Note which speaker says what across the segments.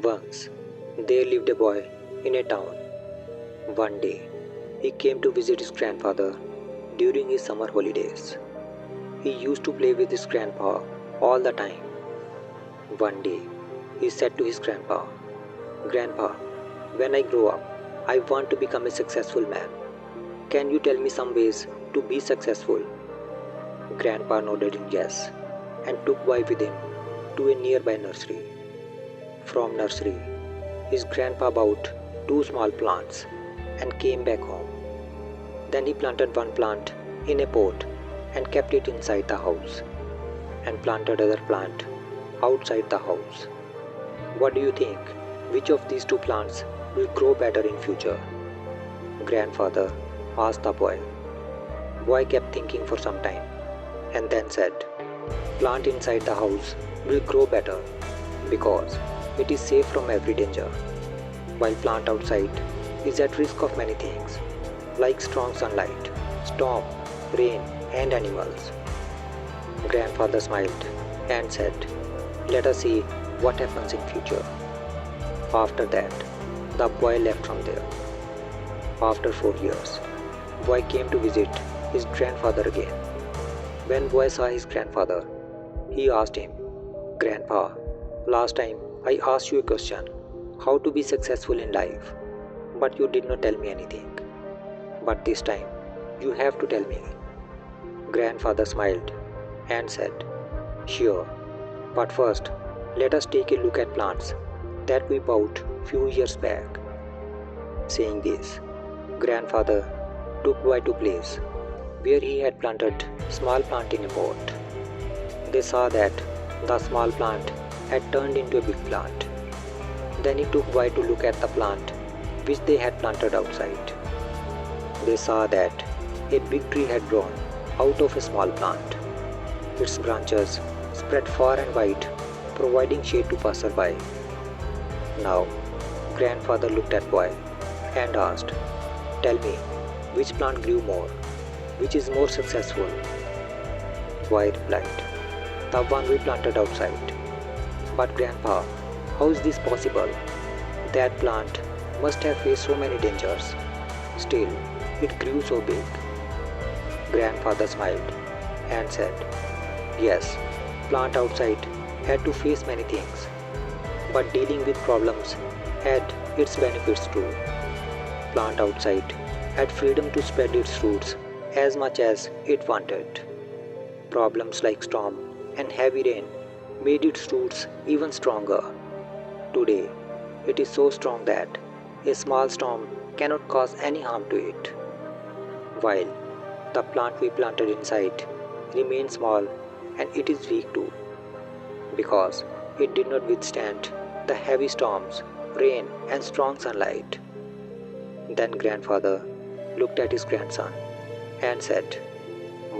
Speaker 1: Once, there lived a boy in a town. One day, he came to visit his grandfather during his summer holidays. He used to play with his grandpa all the time. One day, he said to his grandpa, "Grandpa, when I grow up, I want to become a successful man. Can you tell me some ways to be successful?" Grandpa nodded in yes and took boy with him to a nearby nursery. From nursery, his grandpa bought two small plants and came back home. Then he planted one plant in a pot and kept it inside the house and planted other plant outside the house. What do you think? Which of these two plants will grow better in future? Grandfather asked the boy. Boy kept thinking for some time and then said, "Plant inside the house will grow better because it is safe from every danger, while plant outside is at risk of many things like strong sunlight, storm, rain and animals." Grandfather smiled and said, "Let us see what happens in future." After that, the boy left from there. After 4 years, boy came to visit his grandfather again. When boy saw his grandfather, he asked him, "Grandpa, last time I asked you a question, how to be successful in life, but you did not tell me anything. But this time, you have to tell me." Grandfather smiled and said, "Sure, but first, let us take a look at plants that we bought few years back." Saying this, grandfather took boy to place where he had planted small plant in a pot. They saw that the small plant had turned into a big plant. Then he took boy to look at the plant which they had planted outside. They saw that a big tree had grown out of a small plant. Its branches spread far and wide, providing shade to passerby. Now, grandfather looked at boy and asked, "Tell me, which plant grew more? Which is more successful?" Boy replied, "The one we planted outside." "But grandpa, how is this possible? That plant must have faced so many dangers. Still, it grew so big." Grandfather smiled and said, "Yes, plant outside had to face many things, but dealing with problems had its benefits too. Plant outside had freedom to spread its roots as much as it wanted. Problems like storm and heavy rain made its roots even stronger. Today, it is so strong that a small storm cannot cause any harm to it. While the plant we planted inside remains small and it is weak too, because it did not withstand the heavy storms, rain and strong sunlight." Then grandfather looked at his grandson and said,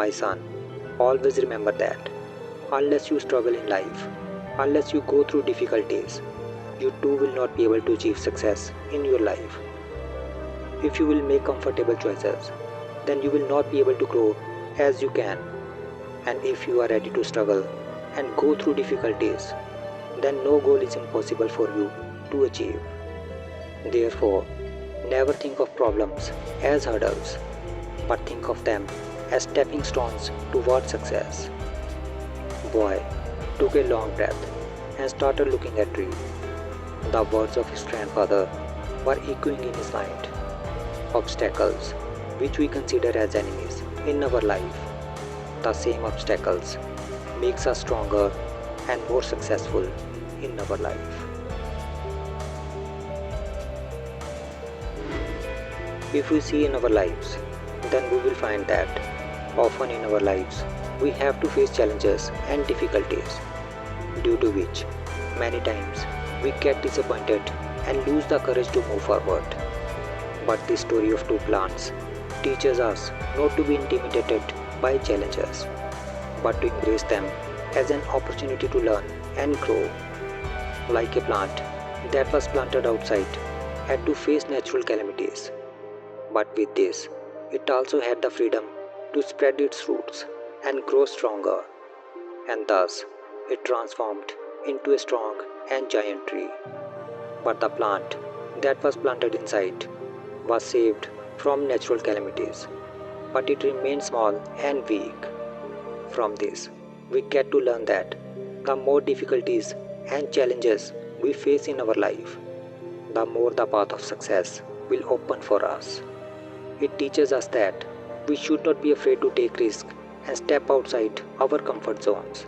Speaker 1: "My son, always remember that unless you struggle in life, unless you go through difficulties, you too will not be able to achieve success in your life. If you will make comfortable choices, then you will not be able to grow as you can. And if you are ready to struggle and go through difficulties, then no goal is impossible for you to achieve. Therefore, never think of problems as hurdles, but think of them as stepping stones toward success." Boy took a long breath and started looking at tree. The words of his grandfather were echoing in his mind. Obstacles, which we consider as enemies in our life, the same obstacles makes us stronger and more successful in our life. If we see in our lives, then we will find that often in our lives we have to face challenges and difficulties, due to which many times we get disappointed and lose the courage to move forward. But the story of two plants teaches us not to be intimidated by challenges, but to embrace them as an opportunity to learn and grow. Like a plant that was planted outside had to face natural calamities, but with this, it also had the freedom to spread its roots and grow stronger, and thus it transformed into a strong and giant tree. But the plant that was planted inside was saved from natural calamities, but it remained small and weak. From this, we get to learn that the more difficulties and challenges we face in our life, the more the path of success will open for us. It teaches us that we should not be afraid to take risks and step outside our comfort zones.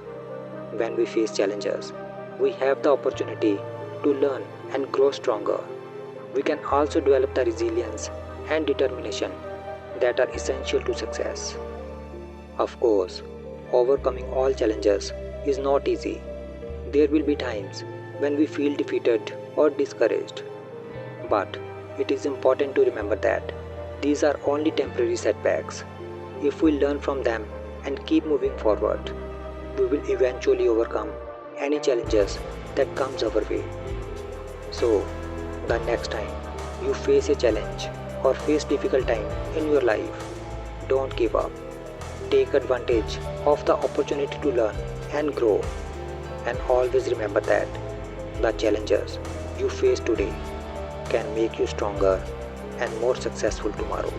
Speaker 1: When we face challenges, we have the opportunity to learn and grow stronger. We can also develop the resilience and determination that are essential to success. Of course, overcoming all challenges is not easy. There will be times when we feel defeated or discouraged. But it is important to remember that these are only temporary setbacks. If we learn from them and keep moving forward, we will eventually overcome any challenges that comes our way. So, the next time you face a challenge or face difficult time in your life, don't give up. Take advantage of the opportunity to learn and grow. And always remember that the challenges you face today can make you stronger and more successful tomorrow.